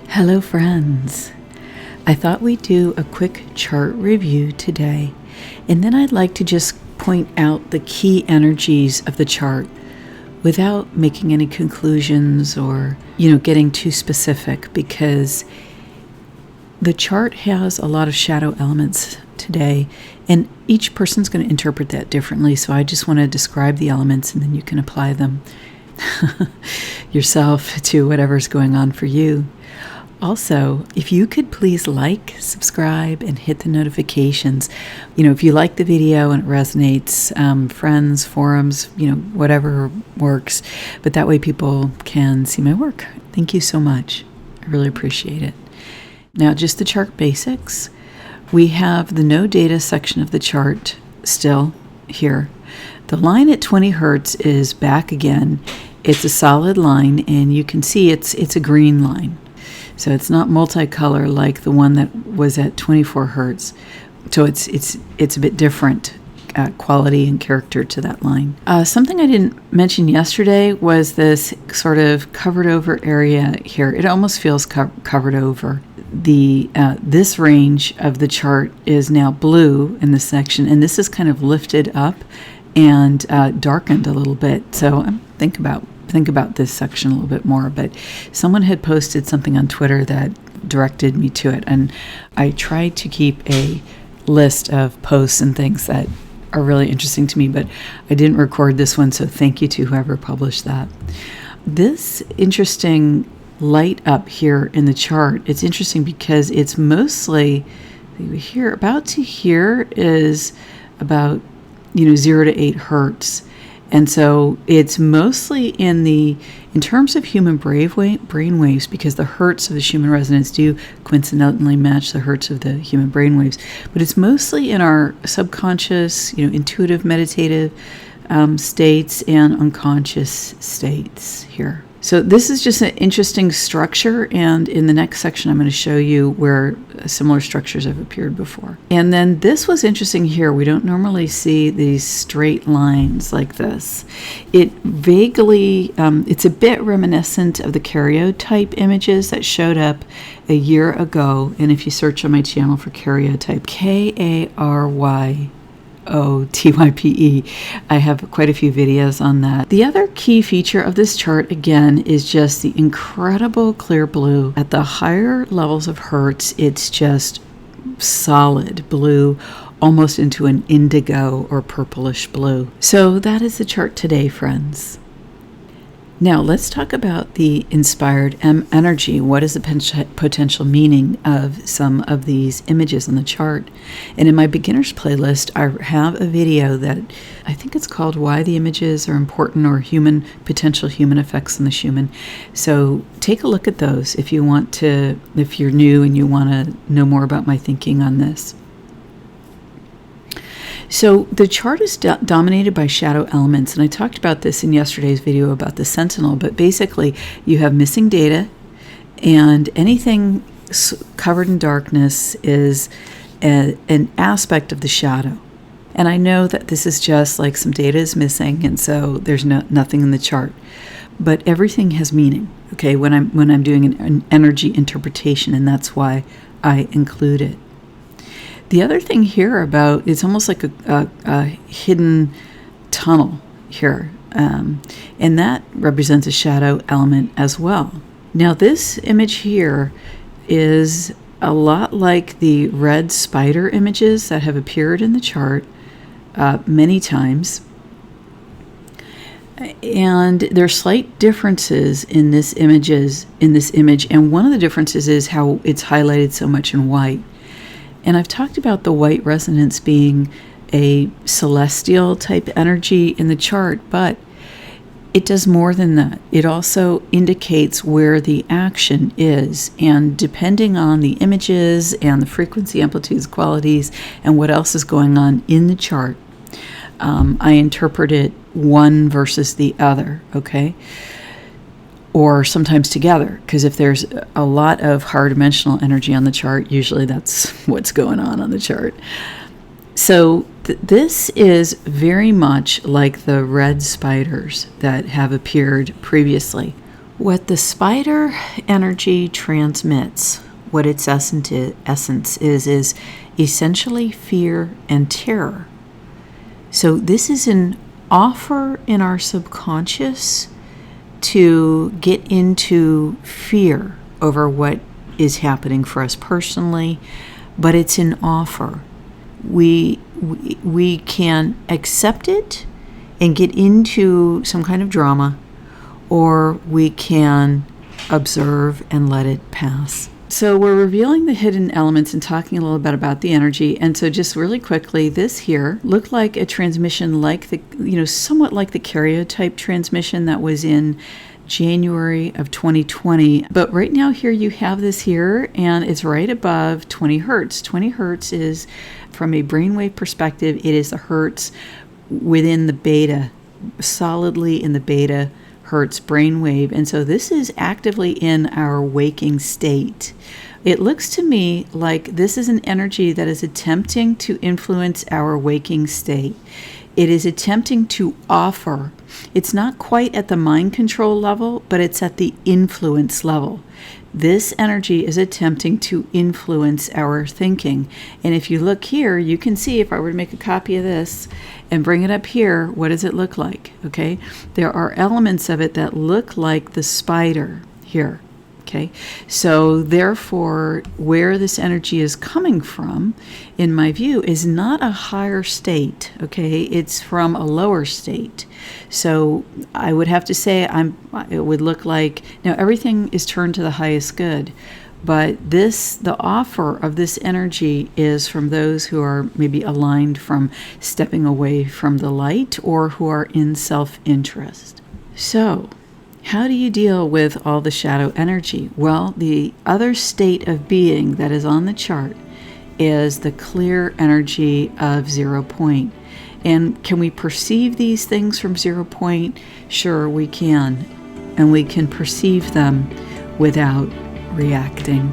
Hello friends, I thought we'd do a quick chart review today, and then I'd like to just point out the key energies of the chart without making any conclusions or, getting too specific, because the chart has a lot of shadow elements today, and each person's going to interpret that differently, so I just want to describe the elements and then you can apply them yourself to whatever's going on for you. Also, if you could please like, subscribe, and hit the notifications. If you like the video and it resonates, friends, forums, whatever works. But that way people can see my work. Thank you so much. I really appreciate it. Now, just the chart basics. We have the no data section of the chart still here. The line at 20 hertz is back again. It's a solid line, and you can see it's a green line. So it's not multicolor like the one that was at 24 hertz. So it's a bit different quality and character to that line. Something I didn't mention yesterday was this sort of covered over area here. It almost feels covered over. This range of the chart is now blue in this section, and this is kind of lifted up and darkened a little bit. So think about this section a little bit more, but someone had posted something on Twitter that directed me to it, and I tried to keep a list of posts and things that are really interesting to me, but I didn't record this one, so thank you to whoever published that. This interesting light up here in the chart, it's interesting because it's mostly here, about to here is about 0 to 8 hertz. And so it's mostly in terms of human brain waves, because the hertz of the Schumann Resonance do coincidentally match the hertz of the human brain waves. But it's mostly in our subconscious, intuitive, meditative states and unconscious states here. So this is just an interesting structure, and in the next section I'm going to show you where similar structures have appeared before. And then this was interesting here. We don't normally see these straight lines like this. It vaguely, it's a bit reminiscent of the karyotype images that showed up a year ago. And if you search on my channel for karyotype, KARYOTYPE. I have quite a few videos on that. The other key feature of this chart, again, is just the incredible clear blue. At the higher levels of hertz, it's just solid blue, almost into an indigo or purplish blue. So that is the chart today, friends. Now let's talk about the inspired energy. What is the potential meaning of some of these images on the chart? And in my beginners playlist, I have a video that I think it's called Why the Images Are Important, or Potential Human Effects on the Schumann. So take a look at those if you're new and you want to know more about my thinking on this. So the chart is dominated by shadow elements, and I talked about this in yesterday's video about the sentinel, but basically you have missing data, and anything covered in darkness is an aspect of the shadow. And I know that this is just like some data is missing, and so there's nothing in the chart, but everything has meaning, okay, when I'm doing an energy interpretation, and that's why I include it. The other thing here it's almost like a hidden tunnel here, and that represents a shadow element as well. Now this image here is a lot like the red spider images that have appeared in the chart many times, and there are slight differences in this image, and one of the differences is how it's highlighted so much in white. And I've talked about the white resonance being a celestial type energy in the chart, but it does more than that. It also indicates where the action is, and depending on the images and the frequency, amplitudes, qualities, and what else is going on in the chart, I interpret it one versus the other, okay? Or sometimes together, because if there's a lot of higher dimensional energy on the chart, usually that's what's going on the chart. So this is very much like the red spiders that have appeared previously, What the spider energy transmits, what its essence is essentially fear and terror. So this is an offer in our subconscious to get into fear over what is happening for us personally, but it's an offer. We can accept it and get into some kind of drama, or we can observe and let it pass. So we're revealing the hidden elements and talking a little bit about the energy. And so just really quickly, this here looked like a transmission like the, somewhat like the karyotype transmission that was in January of 2020. But right now here you have this here, and it's right above 20 hertz. 20 hertz is, from a brainwave perspective, it is the hertz within the beta, solidly in the beta hertz brainwave. And so this is actively in our waking state. It looks to me like this is an energy that is attempting to influence our waking state. It is attempting to offer. It's not quite at the mind control level, but it's at the influence level. This energy is attempting to influence our thinking. And if you look here, you can see, if I were to make a copy of this and bring it up here, what does it look like? Okay, there are elements of it that look like the spider here. Okay, so therefore, where this energy is coming from, in my view, is not a higher state. Okay, it's from a lower state. So I would have to say it would look like, now everything is turned to the highest good, but the offer of this energy is from those who are maybe aligned from stepping away from the light, or who are in self-interest. So how do you deal with all the shadow energy? Well, the other state of being that is on the chart is the clear energy of 0 point. And can we perceive these things from 0 point? Sure, we can. And we can perceive them without reacting.